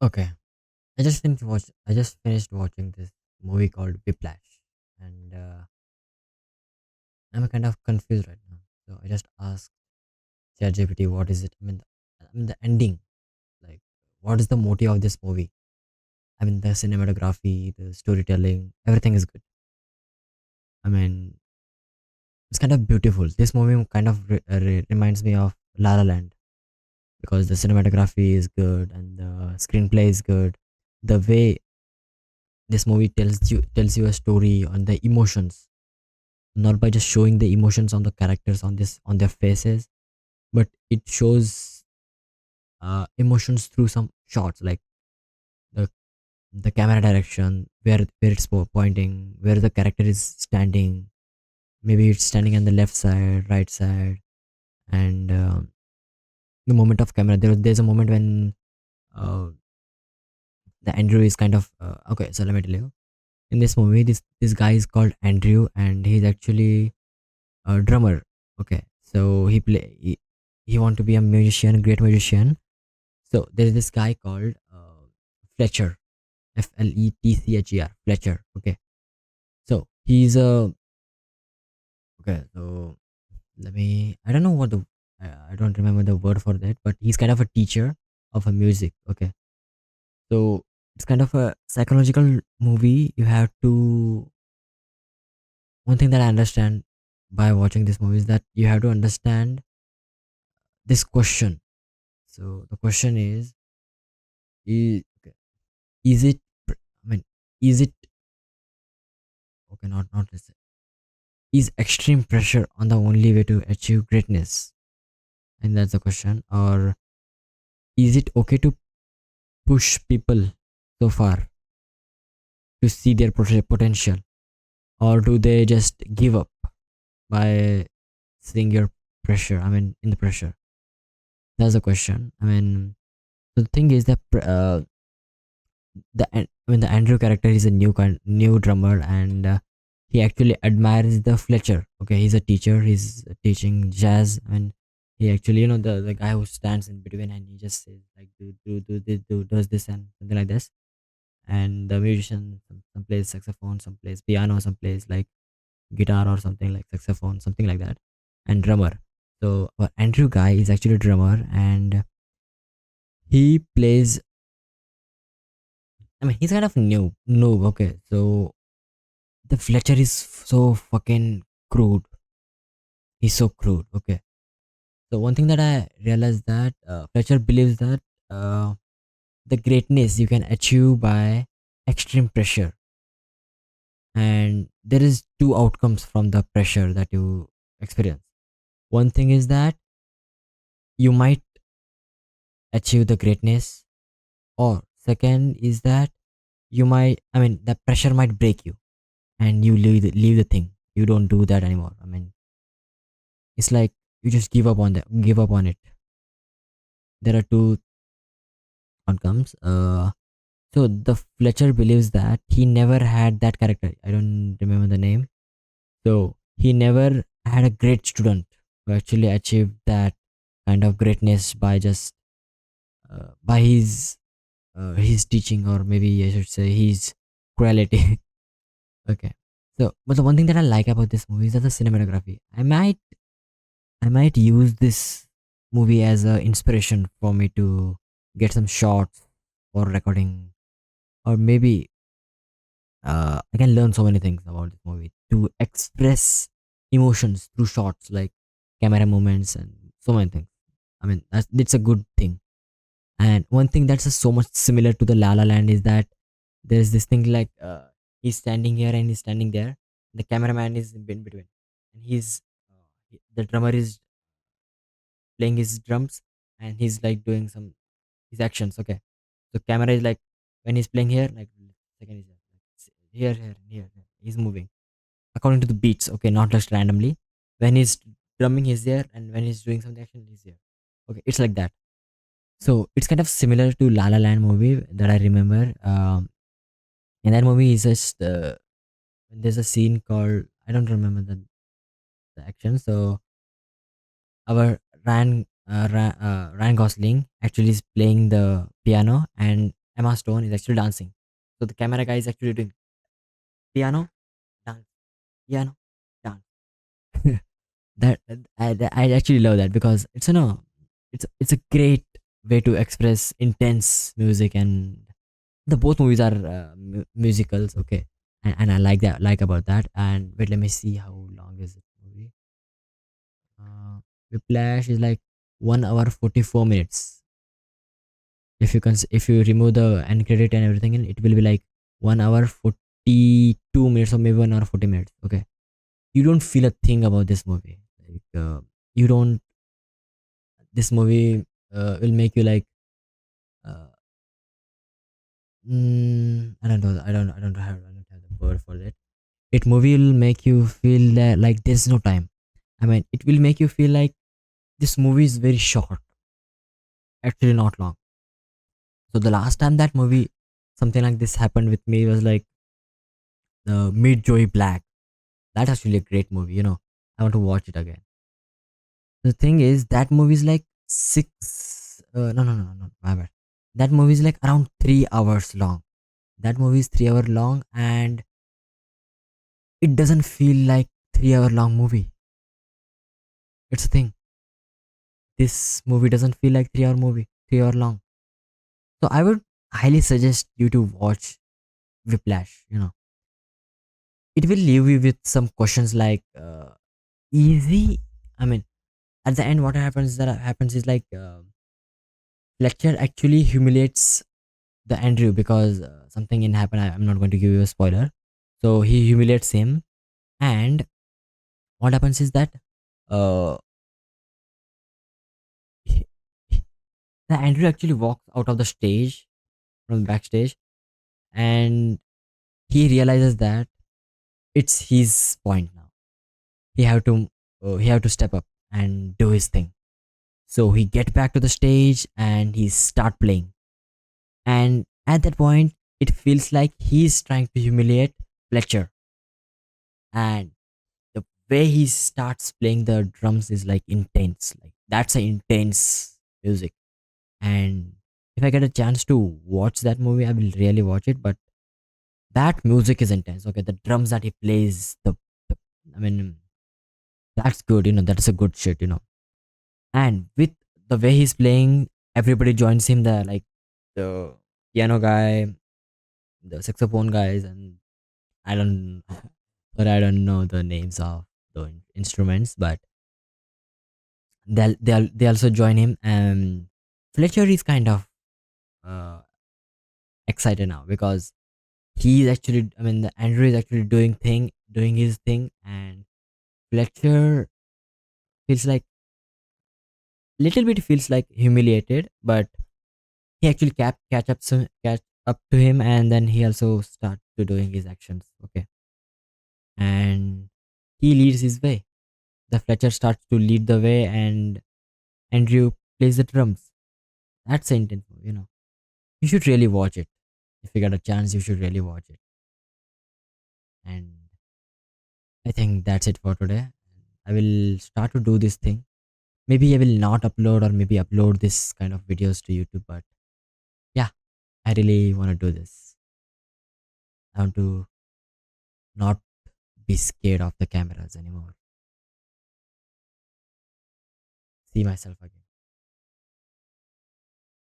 Okay, I just finished watching this movie called Whiplash, and I'm kind of confused right now. So I just asked ChatGPT, "What is it?" The ending. Like, what is the motive of this movie? I mean, the cinematography, the storytelling, everything is good. I mean, it's kind of beautiful. This movie kind of reminds me of La La Land because the cinematography is good and the screenplay is good. The way this movie tells you a story on the emotions, not by just showing the emotions on the characters on their faces, but it shows emotions through some shots, like the the camera direction, where it's pointing, where the character is standing. Maybe it's standing on the left side, right side, and the moment of camera. There's a moment when uh, the Andrew is kind of okay. So let me tell you, in this movie, this guy is called Andrew, and he's actually a drummer. Okay, so he want to be a musician, great musician. So there is this guy called Fletcher, Fletcher, Fletcher. Okay, so he's a okay. So let me. I don't know what the I don't remember the word for that, but he's kind of a teacher of a music. Okay, so it's kind of a psychological movie. You have to one thing that I understand by watching this movie is that you have to understand this question. So the question okay, is it? I mean, is it okay? Not this. Is extreme pressure on the only way to achieve greatness? And that's the question. Or is it okay to push people so far to see their potential, or do they just give up by seeing your pressure? I mean, in the pressure. That's the question. I mean, the thing is that the Andrew character is a new drummer, and he actually admires the Fletcher. Okay, he's a teacher. He's teaching jazz, and he actually the guy who stands in between and he just says like do does this and something like this. And the musician, some plays saxophone, some plays piano, some plays like guitar or something like saxophone, something like that, and drummer. So Andrew guy is actually a drummer, and he plays. I mean, he's kind of new. Okay, so the Fletcher is so fucking crude. He's so crude. Okay. So one thing that I realized that Fletcher believes that uh, the greatness you can achieve by extreme pressure, and there is two outcomes from the pressure that you experience. One thing is that you might achieve the greatness, or second is that you might. I mean, the pressure might break you, and you leave the thing. You don't do that anymore. I mean, it's like you just give up on it. There are two outcomes. So the Fletcher believes that he never had that character. I don't remember the name. So he never had a great student who actually achieved that kind of greatness by his teaching, or maybe I should say his quality. Okay. So, but the one thing that I like about this movie is that the cinematography. I might use this movie as a inspiration for me to get some shots for recording, or maybe I can learn so many things about this movie to express emotions through shots like camera movements and so many things. I mean, that's a good thing. And one thing that's so much similar to the La La Land is that there's this thing like he's standing here and he's standing there. The cameraman is in between, and the drummer is playing his drums, and he's like doing some his actions. Okay, so camera is like when he's playing here, like second is there, like, here. He's moving according to the beats. Okay, not just randomly. When he's drumming, he's there, and when he's doing some action, he's there. Okay, it's like that. So it's kind of similar to La La Land movie that I remember. In that movie, is just there's a scene called I don't remember the action. So our Ryan Gosling actually is playing the piano, and Emma Stone is actually dancing. So the camera guy is actually doing piano, dance, piano, dance. that I actually love that because it's a great way to express intense music, and the both movies are musicals, okay, and I like about that. And wait, let me see how long is it movie. uh Whiplash is like 1 hour 44 minutes. If you can, if you remove the end credit and everything, in it will be like 1 hour 42 minutes, or maybe 1 hour 40 minutes, okay. You don't feel a thing about this movie, like you don't. This movie will make you like uh, I don't have the word for it. It movie will make you feel that like there's no time. I mean, it will make you feel like this movie is very short, actually not long. So the last time that movie, something like this happened with me, was like the Meet Joey Black. That's actually a great movie. I want to watch it again. The thing is, that movie is like six. No, my bad. That movie is like around 3 hours long. That movie is 3 hour long, and it doesn't feel like 3 hour long movie. It's a thing. This movie doesn't feel like 3 hour movie, 3 hour long. So I would highly suggest you to watch Whiplash. It will leave you with some questions like, easy. I mean, at the end, what happens is like Fletcher actually humiliates the Andrew because something in happen. I'm not going to give you a spoiler. So he humiliates him, and what happens is that uh, he- the Andrew actually walks out of the stage from the backstage, and he realizes that it's his point now. He have to step up and do his thing. So he get back to the stage and he start playing. And at that point, it feels like he's trying to humiliate Fletcher. And the way he starts playing the drums is like intense. Like that's an intense music. And if I get a chance to watch that movie, I will really watch it. But that music is intense. Okay, the drums that he plays, the I mean, that's good. That is a good shit. And with the way he's playing, everybody joins him. The piano guy, the saxophone guys, and I don't, but I don't know the names of the instruments, but they also join him. And Fletcher is kind of uh, excited now because he's actually, I mean, the Andrew is actually doing his thing, and Fletcher feels like little bit feels like humiliated, but he actually catch up to him, and then he also start to doing his actions, okay. And he leads his way. The Fletcher starts to lead the way, and Andrew plays the drums. That's the intense movie. You should really watch it. If you get a chance, you should really watch it. And I think that's it for today. I will start to do this thing. Maybe I will not upload, or maybe upload this kind of videos to YouTube, but yeah, I really want to do this. I want to not be scared of the cameras anymore. See myself again.